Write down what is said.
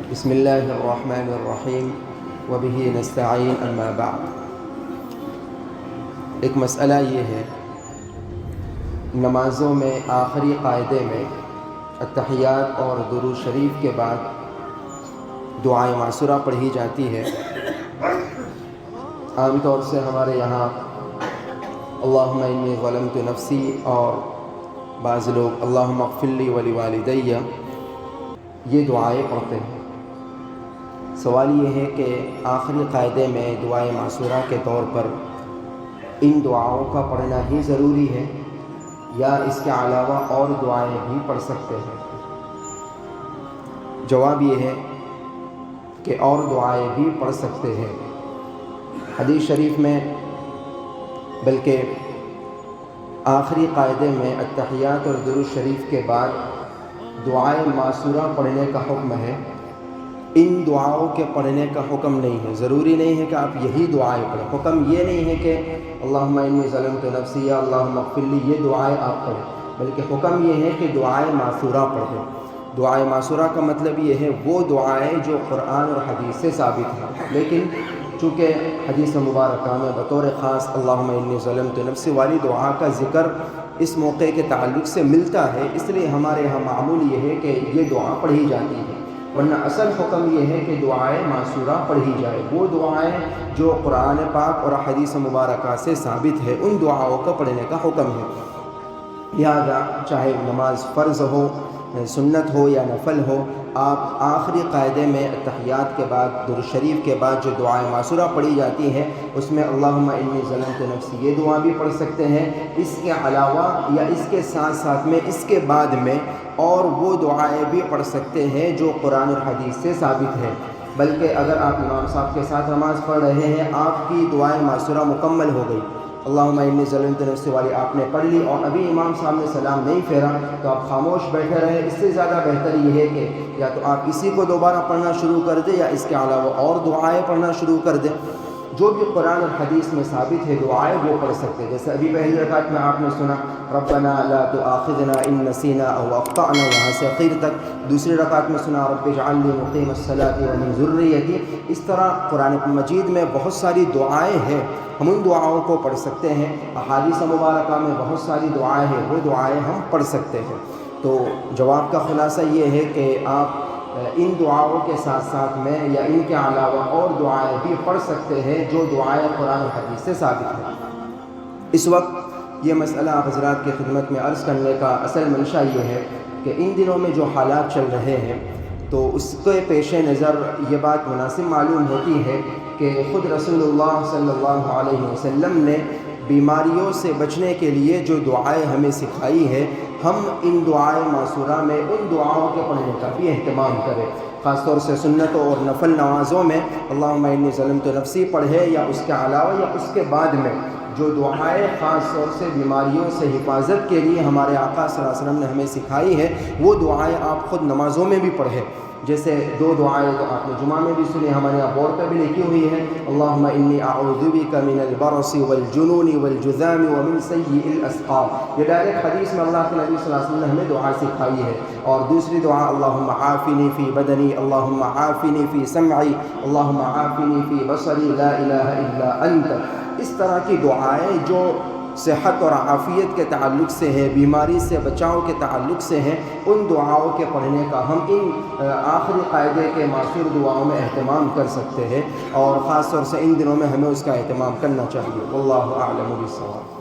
بسم اللہ الرحمن الرحیم وبہ نستعین اما بعد۔ ایک مسئلہ یہ ہے، نمازوں میں آخری قاعدے میں اتحیات اور درود شریف کے بعد دعائے معصورہ پڑھی جاتی ہے۔ عام طور سے ہمارے یہاں اللہم انی ظلمت نفسی اور بعض لوگ اللہم اغفر لی ولوالدی یہ دعائیں پڑھتے ہیں۔ سوال یہ ہے کہ آخری قاعدے میں دعائے معصورہ کے طور پر ان دعاؤں کا پڑھنا ہی ضروری ہے یا اس کے علاوہ اور دعائیں بھی پڑھ سکتے ہیں؟ جواب یہ ہے کہ اور دعائیں بھی پڑھ سکتے ہیں۔ حدیث شریف میں بلکہ آخری قاعدے میں اتحیات اور درود شریف کے بعد دعائے معصورہ پڑھنے کا حکم ہے۔ ان دعاؤں کے پڑھنے کا حکم نہیں ہے، ضروری نہیں ہے کہ آپ یہی دعائیں پڑھیں۔ حکم یہ نہیں ہے کہ اللہم انی ظلمت نفسی یا اللہم اغفر لی یہ دعائیں آپ پڑھیں، بلکہ حکم یہ ہے کہ دعائے معصورہ پڑھیں۔ دعائے معصورہ کا مطلب یہ ہے وہ دعائیں جو قرآن اور حدیث سے ثابت ہیں، لیکن چونکہ حدیث مبارکہ میں بطور خاص اللہم انی ظلمت نفسی والی دعا کا ذکر اس موقع کے تعلق سے ملتا ہے، اس لیے ہمارے یہاں معمول یہ ہے کہ یہ دعا پڑھی جاتی ہے، ورنہ اصل حکم یہ ہے کہ دعائیں معصورہ پڑھی جائے۔ وہ دعائیں جو قرآن پاک اور حدیث مبارکہ سے ثابت ہے ان دعاؤں کا پڑھنے کا حکم ہے۔ لہذا چاہے نماز فرض ہو، سنت ہو یا نفل ہو، آپ آخری قاعدے میں اتحیات کے بعد درود شریف کے بعد جو دعائیں معصورہ پڑھی جاتی ہیں اس میں اللہم انی ظلمت نفسی یہ دعا بھی پڑھ سکتے ہیں۔ اس کے علاوہ یا اس کے ساتھ ساتھ میں اس کے بعد میں اور وہ دعائیں بھی پڑھ سکتے ہیں جو قرآن اور حدیث سے ثابت ہے۔ بلکہ اگر آپ امام صاحب کے ساتھ نماز پڑھ رہے ہیں، آپ کی دعائیں معصورہ مکمل ہو گئی، اللہم انی ظلمت نفسی والی آپ نے پڑھ لی اور ابھی امام صاحب نے سلام نہیں پھیرا تو آپ خاموش بیٹھے رہے، اس سے زیادہ بہتر یہ ہے کہ یا تو آپ اسی کو دوبارہ پڑھنا شروع کر دیں یا اس کے علاوہ اور دعائیں پڑھنا شروع کر دیں۔ جو بھی قرآن اور حدیث میں ثابت ہے دعائیں وہ پڑھ سکتے ہیں۔ جیسے ابھی پہلی رکعت میں آپ نے سنا ربنا لا تؤاخذنا ان نسینا او اخطأنا وہاں سے اخیر تک، دوسری رکعت میں سنا رب اجعلنی مقیم الصلاۃ ومن ذریتی۔ اس طرح قرآن مجید میں بہت ساری دعائیں ہیں، ہم ان دعاؤں کو پڑھ سکتے ہیں۔ احادیث مبارکہ میں بہت ساری دعائیں ہیں، وہ دعائیں ہم پڑھ سکتے ہیں۔ تو جواب کا خلاصہ یہ ہے کہ آپ ان دعاؤں کے ساتھ ساتھ میں یا ان کے علاوہ اور دعائیں بھی پڑھ سکتے ہیں جو دعائیں قرآن و حدیث سے ثابت ہیں۔ اس وقت یہ مسئلہ حضرات کی خدمت میں عرض کرنے کا اصل منشا یہ ہے کہ ان دنوں میں جو حالات چل رہے ہیں تو اس کے پیش نظر یہ بات مناسب معلوم ہوتی ہے کہ خود رسول اللہ صلی اللہ علیہ وسلم نے بیماریوں سے بچنے کے لیے جو دعائیں ہمیں سکھائی ہے، ہم ان دعائیں معصورہ میں ان دعاؤں کے پڑھنے کا بھی اہتمام کریں۔ خاص طور سے سنتوں اور نفل نمازوں میں اللہم انی ظلمت نفسی پڑھے یا اس کے علاوہ یا اس کے بعد میں جو دعائیں خاص طور سے بیماریوں سے حفاظت کے لیے ہمارے آقا صلی اللہ علیہ وسلم نے ہمیں سکھائی ہے وہ دعائیں آپ خود نمازوں میں بھی پڑھیں۔ جیسے دو دعائیں تو آپ نے جمعہ میں بھی سنی، ہمارے یہاں بورڈ پہ بھی لکھی ہوئی ہے اللہم انی اعوذ بک من البرص والجنون والجذام ومن سیء الاسقام۔ یہ ڈائریکٹ حدیث میں اللہ کے نبی صلی اللہ علیہ وسلم نے ہمیں دعا سکھائی ہے۔ اور دوسری دعا اللہم عافنی فی بدنی، اللہم عافنی فی سمعی، اللہم عافنی فی بصری، لا الہ الا انت۔ اس طرح کی دعائیں جو صحت اور عافیت کے تعلق سے ہے، بیماری سے بچاؤ کے تعلق سے ہیں، ان دعاؤں کے پڑھنے کا ہم ان آخری قاعدے کے معصور دعاؤں میں اہتمام کر سکتے ہیں، اور خاص طور سے ان دنوں میں ہمیں اس کا اہتمام کرنا چاہیے۔ واللہ اعلم بالصواب۔